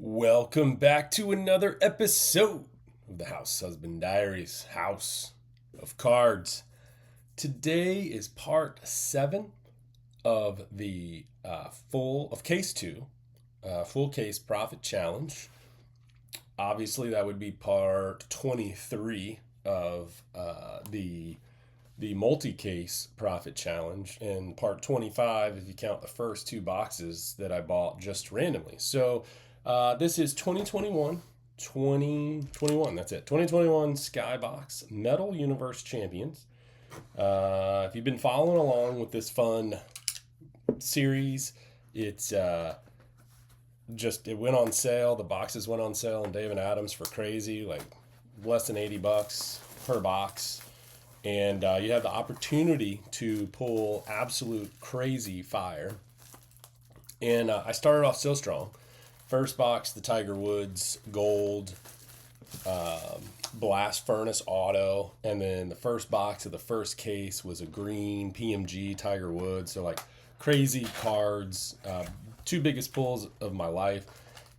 Welcome back to another episode of the House Husband Diaries, House of Cards. Today is part 7 of the case 2, full case profit challenge. Obviously, that would be part 23 of the multi-case profit challenge, and part 25 if you count the first two boxes that I bought just randomly. So this is 2021, that's it, 2021 Skybox Metal Universe Champions. If you've been following along with this fun series, it's it went on sale. The boxes went on sale on Dave & Adams for crazy, like less than $80 per box. And you have the opportunity to pull absolute crazy fire. And I started off so strong. First box, the Tiger Woods Gold Blast Furnace Auto. And then the first box of the first case was a green PMG Tiger Woods. So like crazy cards, two biggest pulls of my life.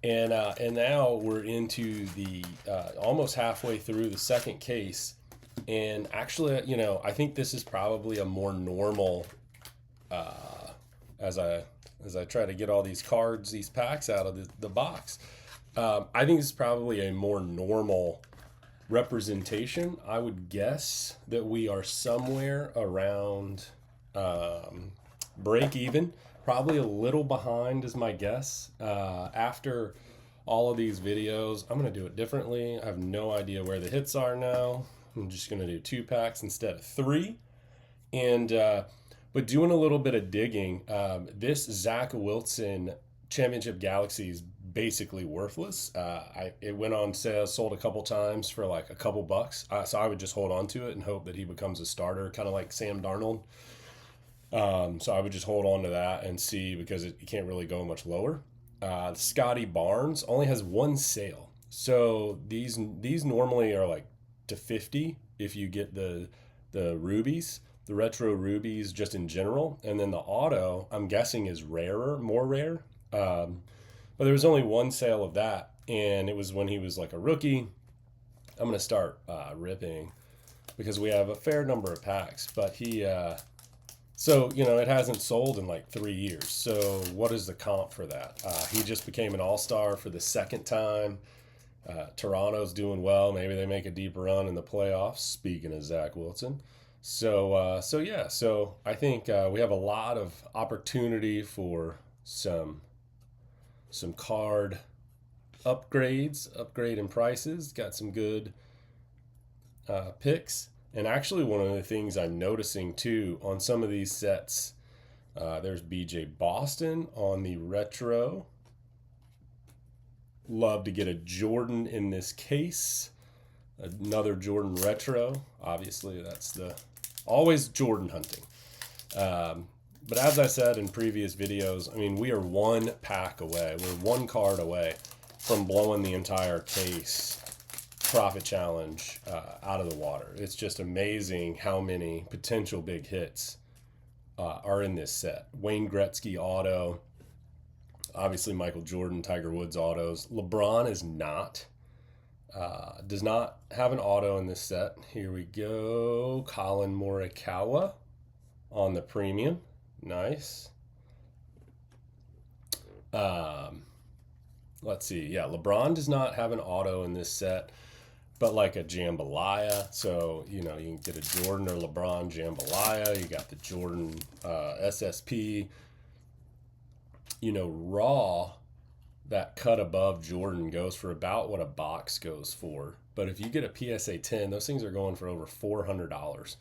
And now we're into the almost halfway through the second case. And actually, I think this is probably a more normal, as I try to get all these cards, these packs out of the box. I think this is probably a more normal representation. I would guess that we are somewhere around break even, probably a little behind is my guess. After all of these videos, I'm going to do it differently. I have no idea where the hits are now. I'm just going to do 2 packs instead of 3. And, but doing a little bit of digging, this Zach Wilson Championship Galaxy is basically worthless. It went on sale, sold a couple times for like a couple bucks. So I would just hold on to it and hope that he becomes a starter, kind of like Sam Darnold. So I would just hold on to that and see, because it can't really go much lower. Scotty Barnes only has 1 sale. So these normally are like to 50 if you get the rubies, the retro rubies just in general. And then the auto, I'm guessing, is more rare. But there was only 1 sale of that, and it was when he was like a rookie. I'm going to start ripping because we have a fair number of packs, but he so it hasn't sold in like 3 years. So what is the comp for that? He just became an all-star for the second time. Toronto's doing well. Maybe they make a deep run in the playoffs, speaking of Zach Wilson. So I think we have a lot of opportunity for some card upgrade in prices. Got some good picks. And actually, one of the things I'm noticing too on some of these sets, there's BJ Boston on the retro. Love to get a Jordan in this case. Another Jordan retro. Obviously, that's always Jordan hunting. But as I said in previous videos, we are 1 pack away. We're 1 card away from blowing the entire case profit challenge out of the water. It's just amazing how many potential big hits are in this set. Wayne Gretzky auto. Obviously, Michael Jordan, Tiger Woods autos. LeBron is does not have an auto in this set. Here we go. Colin Morikawa on the premium. Nice. Let's see. Yeah, LeBron does not have an auto in this set, but like a Jambalaya. So, you can get a Jordan or LeBron Jambalaya. You got the Jordan SSP. Raw, that cut above Jordan goes for about what a box goes for. But if you get a PSA 10, those things are going for over $400.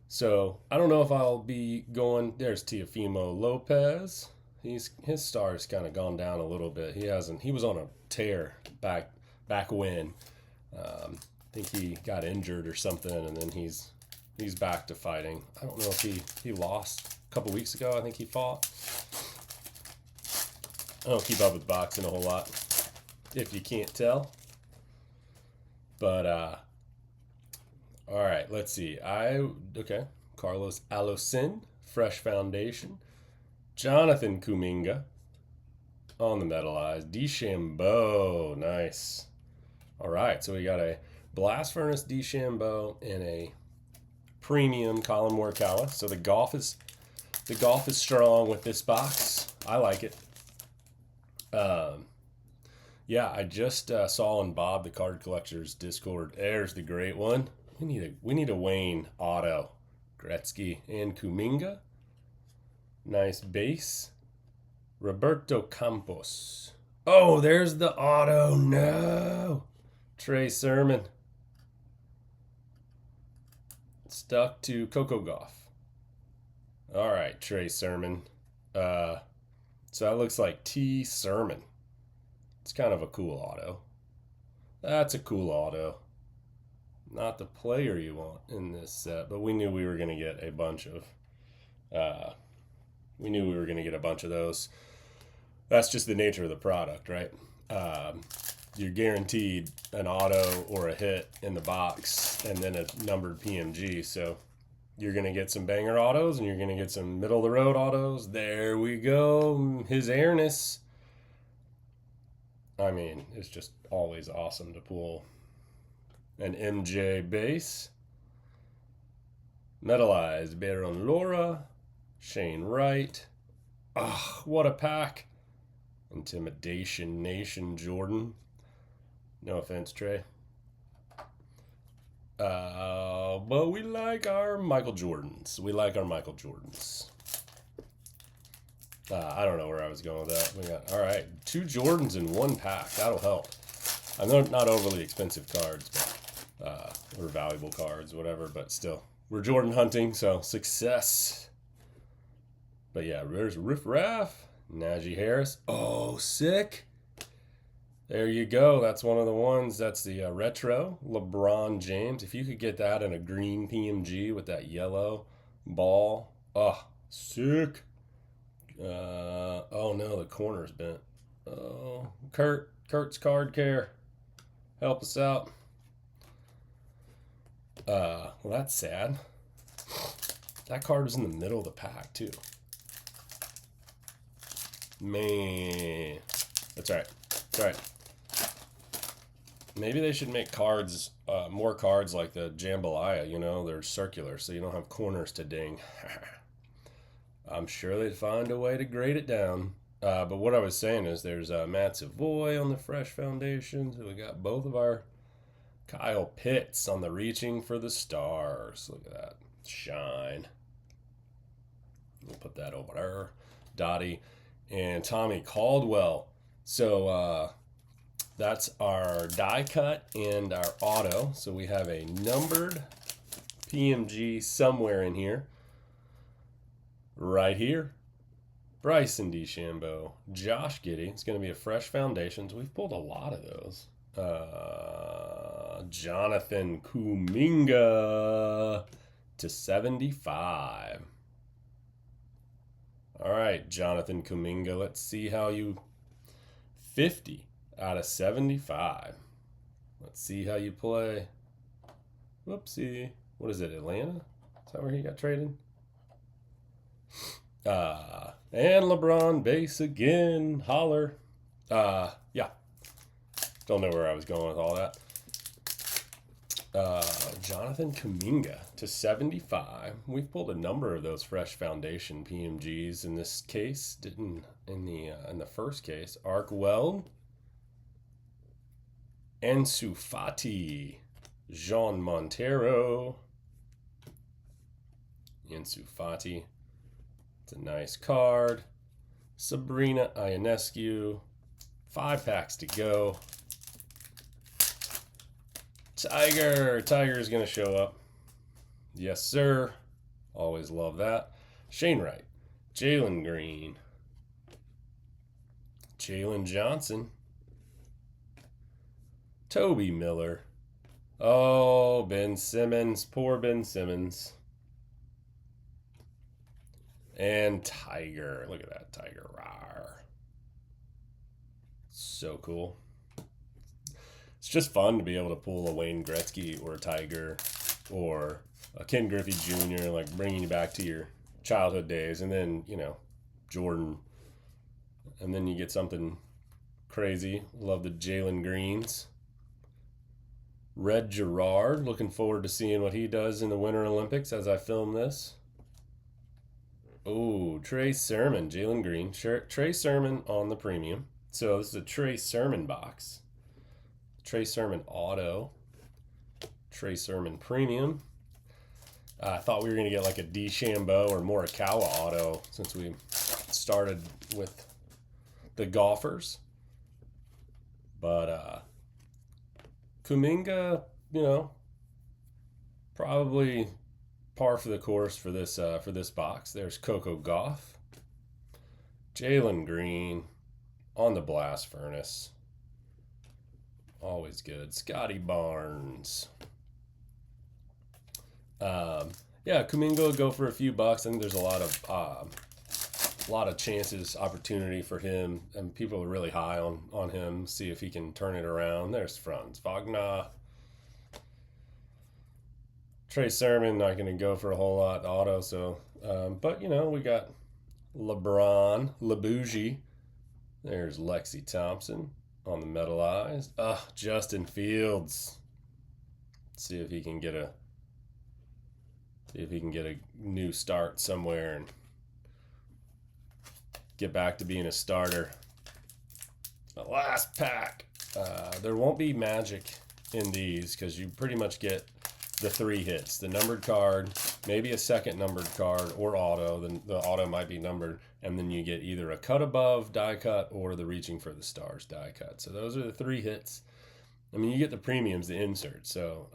So I don't know if I'll be going. There's Teofimo Lopez. His star's kind of gone down a little bit. He was on a tear back when. I think he got injured or something, and then he's back to fighting. I don't know if he lost a couple weeks ago. I think he fought. I don't keep up with boxing a whole lot, if you can't tell. But all right, let's see. Carlos Alocin, Fresh Foundation. Jonathan Kuminga. on the metallized. DeChambeau, nice. All right, so we got a Blast Furnace DeChambeau and a premium Colin Morikawa. So the golf is strong with this box. I like it. Yeah, I just saw on Bob the Card Collector's Discord. There's the great one. We need a Wayne auto, Gretzky and Kuminga. Nice base. Roberto Campos. Oh, there's the auto. No, Trey Sermon. Stuck to Coco Gauff. All right, Trey Sermon. So that looks like T. Sermon. It's kind of a cool auto. That's a cool auto. Not the player you want in this set, but we knew we were going to get a bunch of. We knew we were going to get a bunch of those. That's just the nature of the product, right? You're guaranteed an auto or a hit in the box, and then a numbered PMG. So you're going to get some banger autos, and you're going to get some middle of the road autos. There we go. His airness. I mean, it's just always awesome to pull an MJ base. Metallized Baron Laura, Shane Wright. Ah, what a pack. Intimidation Nation Jordan. No offense, Trey. But we like our Michael Jordans. I don't know where I was going with that. We got, all right, 2 Jordans in 1 pack. That'll help. I know not overly expensive cards, but or valuable cards, whatever. But still, we're Jordan hunting, so success. But yeah, there's Riff Raff, Najee Harris. Oh, sick. There you go. That's one of the ones. That's the retro LeBron James. If you could get that in a green PMG with that yellow ball. Oh, sick. Oh no, the corner's bent. Oh, Kurt's Card Care, help us out. Well, that's sad. That card was in the middle of the pack too. Man, that's right. That's right. Maybe they should make cards, more cards like the Jambalaya. You know, they're circular, so you don't have corners to ding. I'm sure they'd find a way to grade it down. But what I was saying is there's Matt Savoy on the Fresh Foundation. So we got both of our Kyle Pitts on the Reaching for the Stars. Look at that. Shine. We'll put that over there. Dottie and Tommy Caldwell. So that's our die cut and our auto. So we have a numbered PMG somewhere in here. Right here, Bryson DeChambeau, Josh Giddey. It's going to be a Fresh Foundations. We've pulled a lot of those. Jonathan Kuminga to 75. All right, Jonathan Kuminga. Let's see how you 50 out of 75. Let's see how you play. Whoopsie. What is it, Atlanta? Is that where he got traded? And LeBron base again. Holler. Yeah. Don't know where I was going with all that. Jonathan Kuminga to 75. We've pulled a number of those Fresh Foundation PMGs in this case. Didn't in the first case. Arc Weld. Ansu Fati. Jean Montero. Ansu Fati. It's a nice card. Sabrina Ionescu. 5 packs to go. Tiger is going to show up. Yes, sir. Always love that. Shane Wright. Jalen Green. Jalen Johnson. Toby Miller. Oh, Ben Simmons. Poor Ben Simmons. And Tiger. Look at that Tiger. Rawr. So cool. It's just fun to be able to pull a Wayne Gretzky or a Tiger or a Ken Griffey Jr., like bringing you back to your childhood days. And then, you know, Jordan, And then you get something crazy. Love the Jalen Greens. Red Gerard. Looking forward to seeing what he does in the Winter Olympics as I film this. Oh, Trey Sermon, Jalen Green. Trey Sermon on the premium. So this is a Trey Sermon box. Trey Sermon auto. Trey Sermon premium. I thought we were going to get like a DeChambeau or Morikawa auto since we started with the golfers. But Kuminga, probably par for the course for this box. There's Coco Gauff. Jalen Green on the blast furnace. Always good. Scotty Barnes. Kuminga will go for a few bucks. I think there's a lot of chances, opportunity for him, and people are really high on him. See if he can turn it around. There's Franz Wagner. Trey Sermon not going to go for a whole lot auto, so but we got LeBron, LeBougie. There's Lexi Thompson on the metallized. Justin Fields. See if he can get a new start somewhere and get back to being a starter. The last pack. There won't be magic in these because you pretty much get the 3 hits. The numbered card, maybe a second numbered card or auto. Then the auto might be numbered. And then you get either a cut above die cut or the reaching for the stars die cut. So those are the 3 hits. I mean, you get the premiums, the insert. So,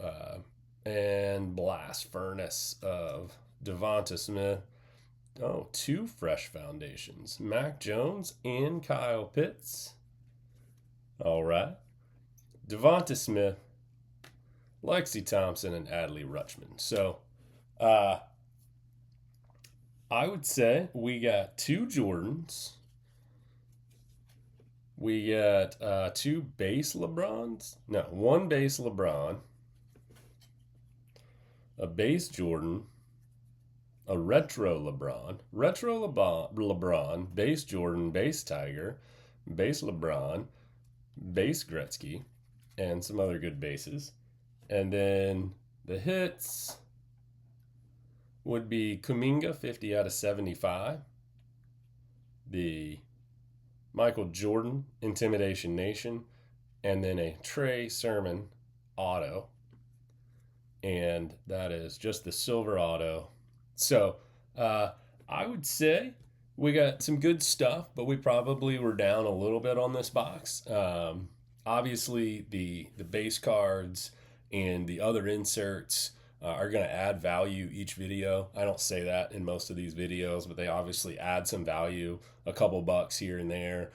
and Blast Furnace of Devonta Smith. 2 fresh foundations. Mac Jones and Kyle Pitts. All right. Devonta Smith, Lexi Thompson, and Adley Rutschman. So, I would say we got 2 Jordans. We got 2 base LeBrons. No, 1 base LeBron. A base Jordan. A retro LeBron, base Jordan, base Tiger, base LeBron, base Gretzky, and some other good bases. And then the hits would be Kuminga, 50 out of 75. The Michael Jordan, Intimidation Nation, and then a Trey Sermon auto. And that is just the silver auto. So I would say we got some good stuff, but we probably were down a little bit on this box. Obviously, the base cards and the other inserts are going to add value each video. I don't say that in most of these videos, but they obviously add some value, a couple bucks here and there.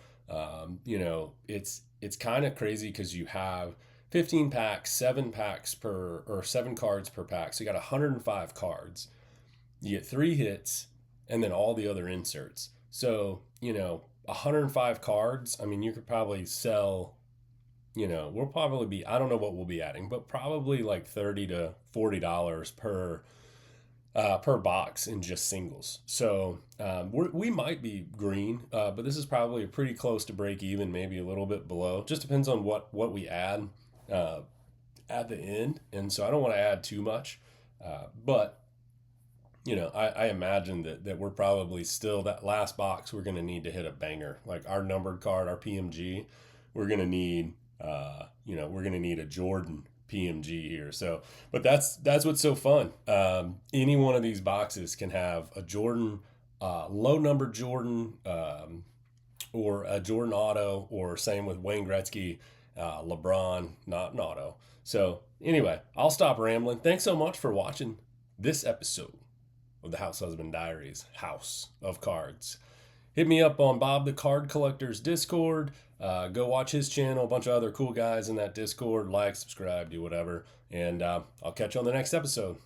It's kind of crazy because you have 15 packs, 7 cards per pack. So you got 105 cards. You get 3 hits and then all the other inserts. So, 105 cards. I mean, you could probably sell, we'll probably be, I don't know what we'll be adding, but probably like $30 to $40 per box in just singles. So we might be green, but this is probably pretty close to break even, maybe a little bit below. Just depends on what we add at the end. And so I don't want to add too much, but I imagine that we're probably still, that last box, we're going to need to hit a banger. Like our numbered card, our PMG, we're going to need, a Jordan PMG here. So, but that's what's so fun. Any one of these boxes can have a Jordan, low numbered Jordan, or a Jordan auto, or same with Wayne Gretzky, LeBron, not an auto. So anyway, I'll stop rambling. Thanks so much for watching this episode of the House Husband Diaries, House of Cards. Hit me up on Bob the Card Collector's Discord. Go watch his channel. A bunch of other cool guys in that Discord. Like, subscribe, do whatever. And I'll catch you on the next episode.